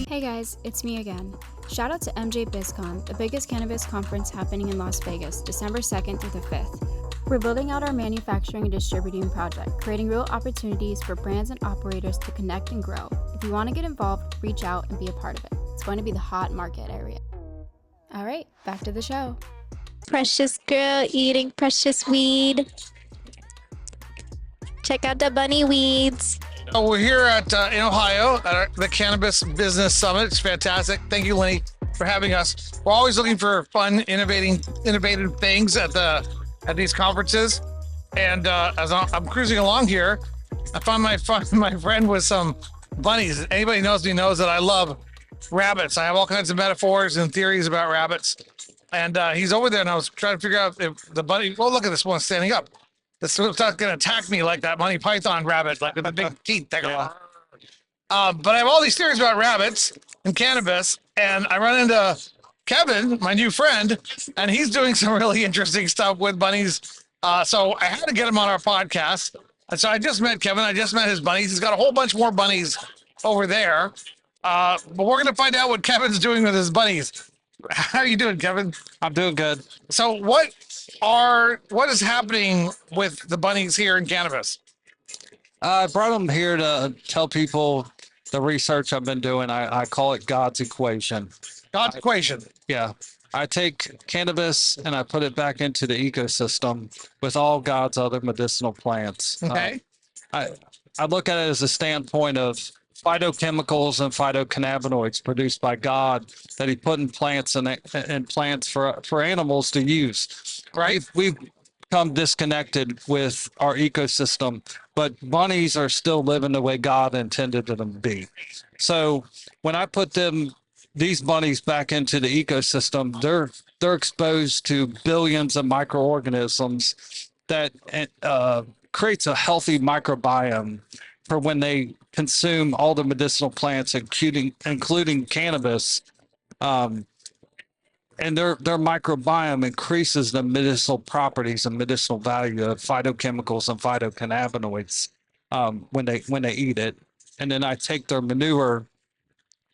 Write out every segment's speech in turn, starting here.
Hey guys, it's me again. Shout out to MJ BizCon, the biggest cannabis conference happening in Las Vegas, December 2nd through the 5th. We're building out our manufacturing and distributing project, creating real opportunities for brands and operators to connect and grow. If you want to get involved, reach out and be a part of it. It's going to be the hot market area. All right, back to the show. Precious girl eating precious weed. Check out the bunny weeds. Oh, we're here at in Ohio at the Cannabis Business Summit. It's fantastic. Thank you, Lenny, for having us. We're always looking for fun, innovative things at these conferences. And as I'm cruising along here, I found my friend with some bunnies. Anybody knows me knows that I love rabbits. I have all kinds of metaphors and theories about rabbits. And he's over there, and I was trying to figure out if the bunny. Well, look at this one standing up. This one's not going to attack me like that Monty Python rabbit, like with the big teeth. Yeah. But I have all these theories about rabbits and cannabis, and I run into Kevin, my new friend, and he's doing some really interesting stuff with bunnies. So I had to get him on our podcast. And so I just met Kevin. I just met his bunnies. He's got a whole bunch more bunnies over there. But we're going to find out what Kevin's doing with his bunnies. How are you doing, Kevin? I'm doing good. So what is happening with the bunnies here in cannabis? I brought them here to tell people the research I've been doing. I call it God's equation. God's equation. Yeah. I take cannabis and I put it back into the ecosystem with all God's other medicinal plants. Okay. I look at it as a standpoint of phytochemicals and phytocannabinoids produced by God that he put in plants and plants for animals to use. Right. We've become disconnected with our ecosystem, but bunnies are still living the way God intended them to be. So when I put these bunnies back into the ecosystem, they're exposed to billions of microorganisms that creates a healthy microbiome for when they consume all the medicinal plants, including cannabis, and their microbiome increases the medicinal properties and medicinal value of phytochemicals and phytocannabinoids when they eat it. And then I take their manure,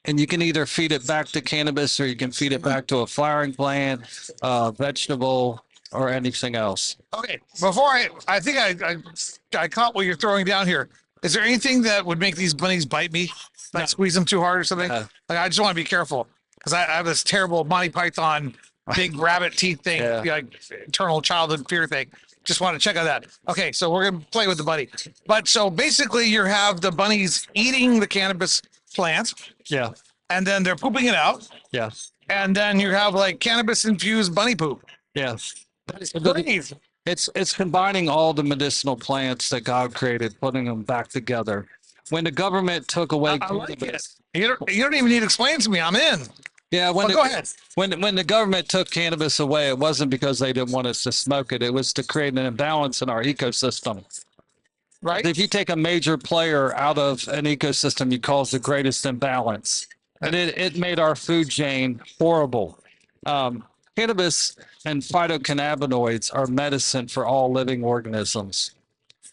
and you can either feed it back to cannabis or you can feed it back to a flowering plant, vegetable, or anything else. Okay. Before I think I caught what you're throwing down here. Is there anything that would make these bunnies bite me? Like squeeze them too hard or something? Like I just want to be careful because I have this terrible Monty Python big rabbit teeth thing, like eternal childhood fear thing. Just want to check on that. Okay, so we're gonna play with the bunny. But so basically, you have the bunnies eating the cannabis plant. Yeah. And then they're pooping it out. Yeah. And then you have like cannabis infused bunny poop. Yeah. Bunnies. It's combining all the medicinal plants that God created, putting them back together. When the government took away cannabis, you don't even need to explain to me. I'm in. Yeah, go ahead. When the government took cannabis away, it wasn't because they didn't want us to smoke it. It was to create an imbalance in our ecosystem. Right. If you take a major player out of an ecosystem, you cause the greatest imbalance, and it made our food chain horrible. Cannabis and phytocannabinoids are medicine for all living organisms.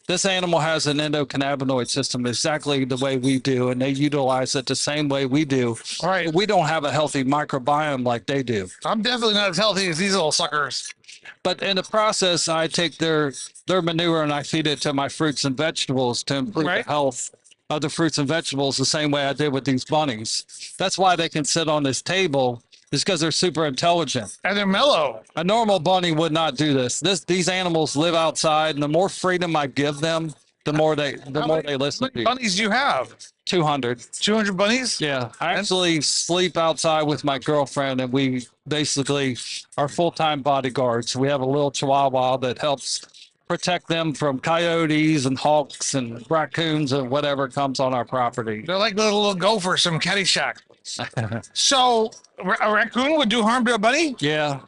This animal has an endocannabinoid system exactly the way we do, and they utilize it the same way we do. All right. We don't have a healthy microbiome like they do. I'm definitely not as healthy as these little suckers. But in the process, I take their manure and I feed it to my fruits and vegetables to improve the health of the fruits and vegetables the same way I did with these bunnies. That's why they can sit on this table. Is because they're super intelligent. And they're mellow. A normal bunny would not do this. These animals live outside, and the more freedom I give them, the more they listen to you. How many bunnies do you have? 200. 200 bunnies? Yeah. I actually sleep outside with my girlfriend, and we basically are full-time bodyguards. We have a little chihuahua that helps protect them from coyotes and hawks and raccoons and whatever comes on our property. They're like little gophers from Caddyshack. So a raccoon would do harm to a bunny? Yeah.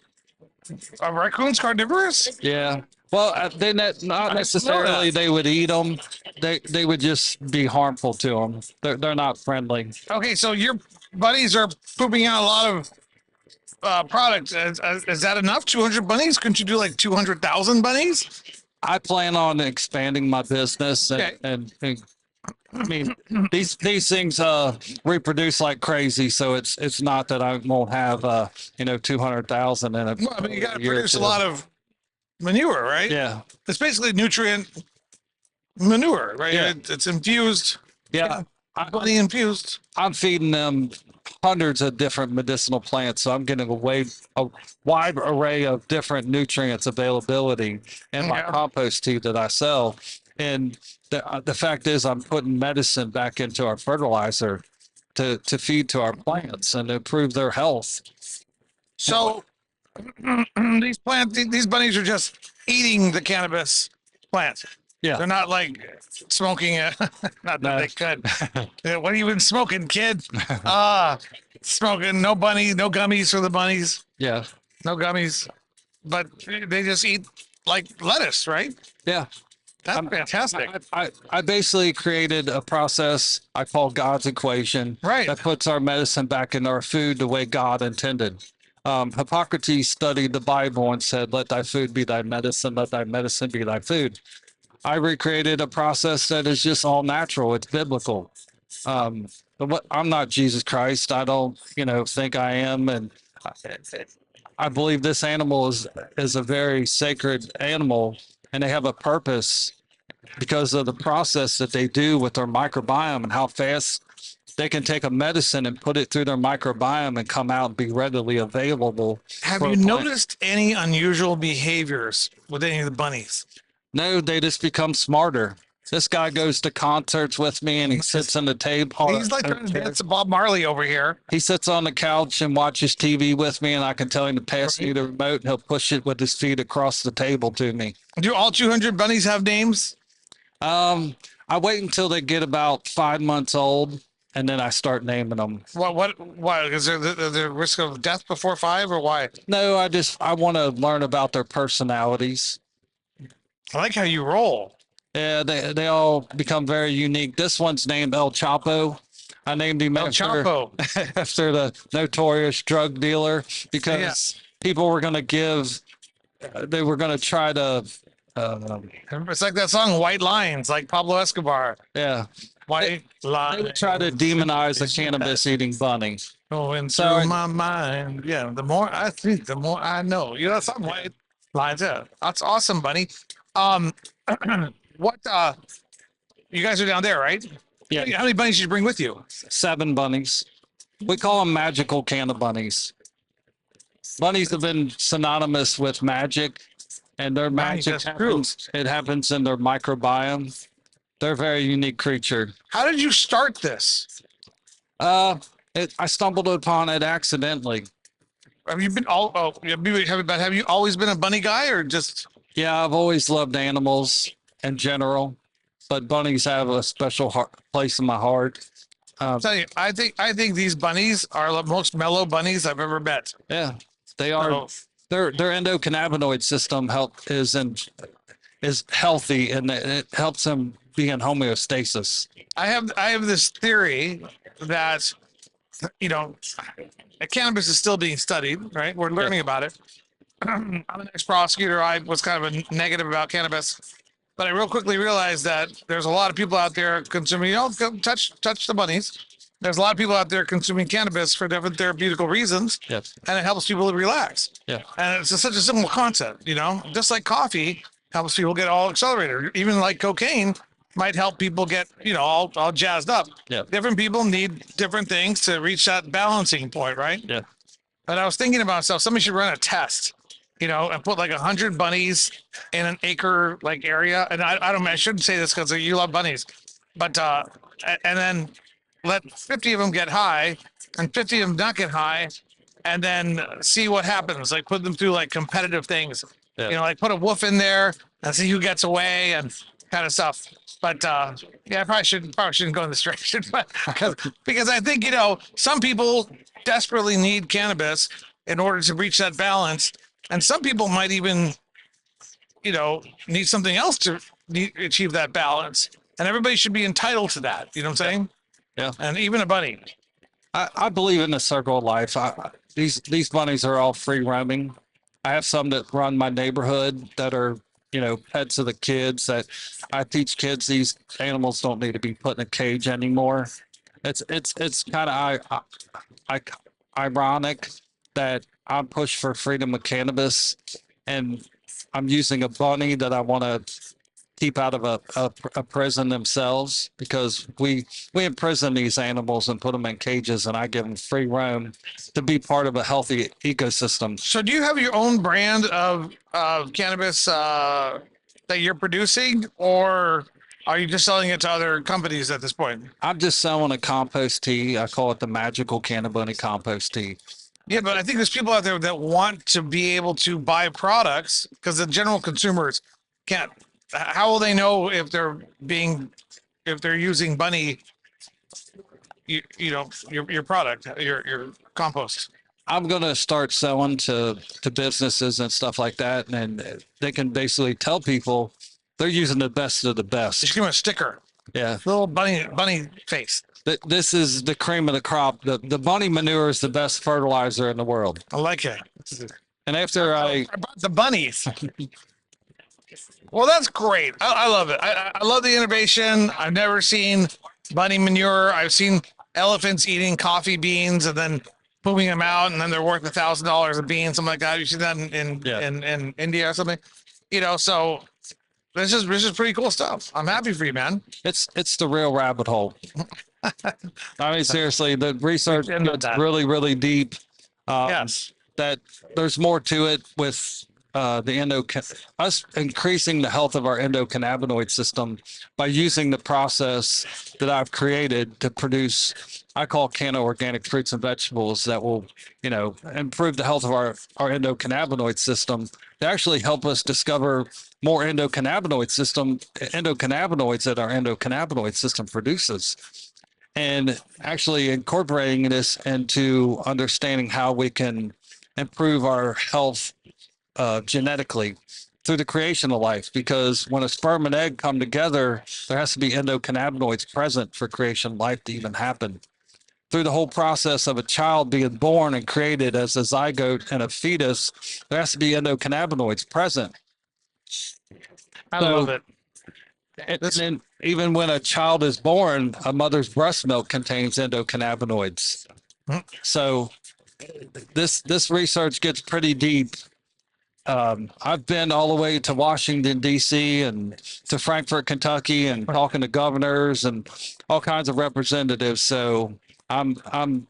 A raccoon's carnivorous? Yeah. Well, they not necessarily they would eat them. They would just be harmful to them. They're not friendly. Okay, so your bunnies are pooping out a lot of products. Is that enough? 200 bunnies? Couldn't you do like 200,000 bunnies? I plan on expanding my business and I mean, these things reproduce like crazy, so it's not that I won't have 200,000 in a Well, I mean, you got to year or produce a two. lot of manure, right? Yeah, It's basically nutrient manure, right? Yeah. It's infused. yeah. I, Bunny infused. I'm feeding them hundreds of different medicinal plants, so I'm getting a wide array of different nutrients availability in my Yeah. compost tea that I sell. And the fact is, I'm putting medicine back into our fertilizer to feed to our plants and improve their health. So these bunnies are just eating the cannabis plant. Yeah. They're not like smoking it. Not that No. they could. Yeah, what are you even smoking, kid? Smoking. No gummies for the bunnies. Yeah. No gummies. But they just eat like lettuce, right? Yeah. That's fantastic. I basically created a process I call God's equation Right. that puts our medicine back in our food the way God intended. Hippocrates studied the Bible and said, "Let thy food be thy medicine, let thy medicine be thy food." I recreated a process that is just all natural. It's biblical. But I'm not Jesus Christ. I don't, think I am, and I believe this animal is a very sacred animal, and they have a purpose because of the process that they do with their microbiome and how fast they can take a medicine and put it through their microbiome and come out and be readily available. Have for you a plant. noticed any unusual behaviors with any of the bunnies? No, they just become smarter. This guy goes to concerts with me and he sits on the table. He's like trying to dance to Bob Marley over here. He sits on the couch and watches TV with me, and I can tell him to pass me the remote, and he'll push it with his feet across the table to me. Do all 200 bunnies have names? I wait until they get about 5 months old, and then I start naming them. Why? Is there the risk of death before 5 or why? No, I want to learn about their personalities. I like how you roll. Yeah, they all become very unique. This one's named El Chapo. I named him El Chapo. after the notorious drug dealer because people were going to they were going to try to, It's like that song White Lines, like Pablo Escobar. yeah, White they Lines. would try to demonize the cannabis eating bunny. Going So- through my mind. Yeah, the more I think, the more I know. You know, that song White Lines. Yeah, that's awesome, buddy. What? You guys are down there, right? Yeah. How many bunnies did you bring with you? 7 bunnies. We call them magical cannabunnies. Bunnies have been synonymous with magic, and their magic that's true. it happens in their microbiome. They're a very unique creature. How did you start this? I stumbled upon it accidentally. Have you been have you always been a bunny guy or just? Yeah, I've always loved animals in general, but bunnies have a special place in my heart. I'll tell you, I think these bunnies are the most mellow bunnies I've ever met. Yeah, they are. So, Their endocannabinoid system is healthy, and it helps them be in homeostasis. I have this theory that cannabis is still being studied, right? We're learning about it. I'm an ex-prosecutor. I was kind of a negative about cannabis, but I real quickly realized that there's a lot of people out there consuming. Touch the bunnies. There's a lot of people out there consuming cannabis for different therapeutical reasons, Yes. and it helps people to relax. Yeah. And it's such a simple concept, just like coffee helps people get all accelerated. Even like cocaine might help people get, all jazzed up. Yeah. Different people need different things to reach that balancing point, right? Yeah. But I was thinking about myself, somebody should run a test, and put like 100 bunnies in an acre like area. And I shouldn't say this because you love bunnies, but and then let 50 of them get high and 50 of them not get high, and then see what happens. Like put them through like competitive things, Yeah. like put a wolf in there and see who gets away and kind of stuff. But I probably shouldn't go in this direction, but because I think some people desperately need cannabis in order to reach that balance, and some people might even need something else to achieve that balance, and everybody should be entitled to that. You know what I'm saying? Yeah. And even a bunny. I believe in the circle of life. These bunnies are all free roaming. I have some that run my neighborhood that are pets of the kids that I teach kids these animals don't need to be put in a cage anymore. It's kind of I, ironic that I push for freedom of cannabis and I'm using a bunny that I want to keep out of a prison themselves because we imprison these animals and put them in cages and I give them free roam to be part of a healthy ecosystem. So do you have your own brand of cannabis that you're producing, or are you just selling it to other companies at this point? I'm just selling a compost tea. I call it the Magical Cannabunny compost tea. Yeah, but I think there's people out there that want to be able to buy products because the general consumers can't. How will they know if they're using bunny, your product, your compost? I'm going to start selling to businesses and stuff like that. And they can basically tell people they're using the best of the best. Just give them a sticker, Yeah. little bunny face. This is the cream of the crop. The bunny manure is the best fertilizer in the world. I like it. And after I brought the bunnies. Well, that's great. I love it. I love the innovation. I've never seen bunny manure. I've seen elephants eating coffee beans and then pooping them out, and then they're worth $1,000 a bean, something like that. You see that in India or something, So this is pretty cool stuff. I'm happy for you, man. it's the real rabbit hole. I mean, seriously, the research gets really, really deep. Yes. That there's more to it with us increasing the health of our endocannabinoid system by using the process that I've created to produce, I call organic fruits and vegetables that will, improve the health of our endocannabinoid system to actually help us discover more endocannabinoids that our endocannabinoid system produces. And actually incorporating this into understanding how we can improve our health genetically through the creation of life, because when a sperm and egg come together, there has to be endocannabinoids present for creation of life to even happen. Through the whole process of a child being born and created as a zygote and a fetus, there has to be endocannabinoids present. I love it. And then even when a child is born, a mother's breast milk contains endocannabinoids. So this research gets pretty deep. I've been all the way to Washington, D.C. and to Frankfort, Kentucky, and talking to governors and all kinds of representatives. So I'm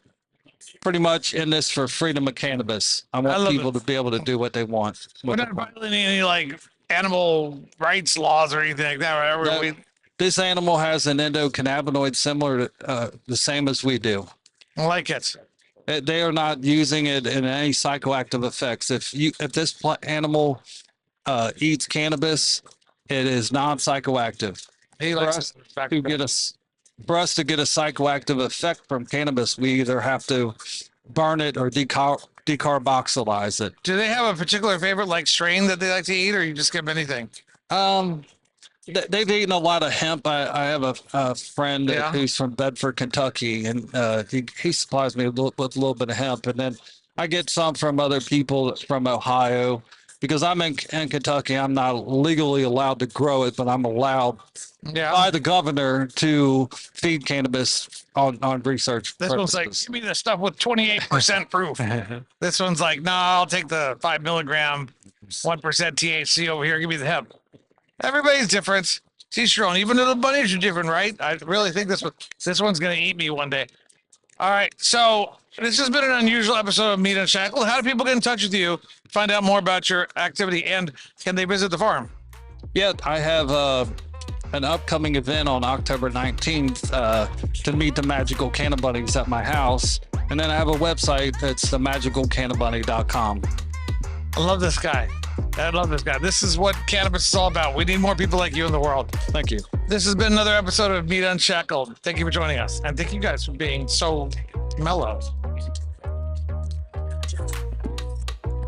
pretty much in this for freedom of cannabis. I want people to be able to do what they want. We're not violating any animal rights laws or anything like that, right? This animal has an endocannabinoid similar to the same as we do. I like it. They are not using it in any psychoactive effects. If this animal eats cannabis, it is non-psychoactive. For us to get a psychoactive effect from cannabis, we either have to burn it or decarboxylize it. Do they have a particular favorite strain that they like to eat, or you just give them anything? They've eaten a lot of hemp. I have a friend who's from Bedford, Kentucky, and he supplies me with a little bit of hemp. And then I get some from other people from Ohio because I'm in Kentucky. I'm not legally allowed to grow it, but I'm allowed by the governor to feed cannabis on research This purposes. one's give me the stuff with 28% proof. This one's I'll take the 5 milligram, 1% THC over here. Give me the hemp. Everybody's different. Teach your own. Even little bunnies are different, right? I really think this one's going to eat me one day. All right. So this has been an unusual episode of Meat Unshackled. How do people get in touch with you, find out more about your activity, and can they visit the farm? Yeah, I have an upcoming event on October 19th to meet the Magical Cannabunnies at my house. And then I have a website that's themagicalcannabunny.com. I love this guy. This is what cannabis is all about. We need more people like you in the world. Thank you. This has been another episode of Meat Unshackled. Thank you for joining us. And thank you guys for being so mellow.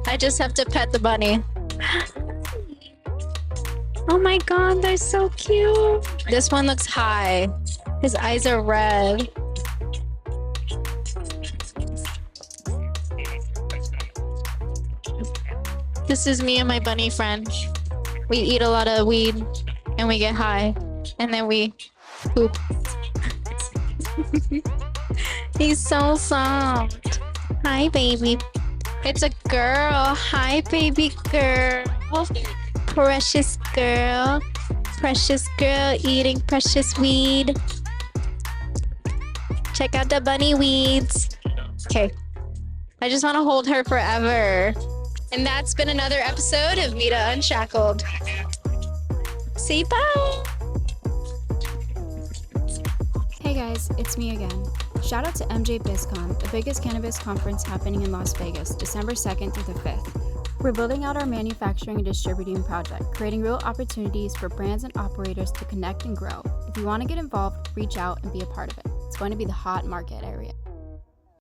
I just have to pet the bunny. Oh my God, they're so cute. This one looks high. His eyes are red. This is me and my bunny friend. We eat a lot of weed and we get high and then we poop. He's so soft. Hi, baby. It's a girl. Hi, baby girl. Precious girl. Precious girl eating precious weed. Check out the bunny weeds. Okay. I just want to hold her forever. And that's been another episode of Mita Unshackled. Say bye. Hey guys, it's me again. Shout out to MJ BizCon, the biggest cannabis conference happening in Las Vegas, December 2nd through the 5th. We're building out our manufacturing and distributing project, creating real opportunities for brands and operators to connect and grow. If you want to get involved, reach out and be a part of it. It's going to be the hot market area.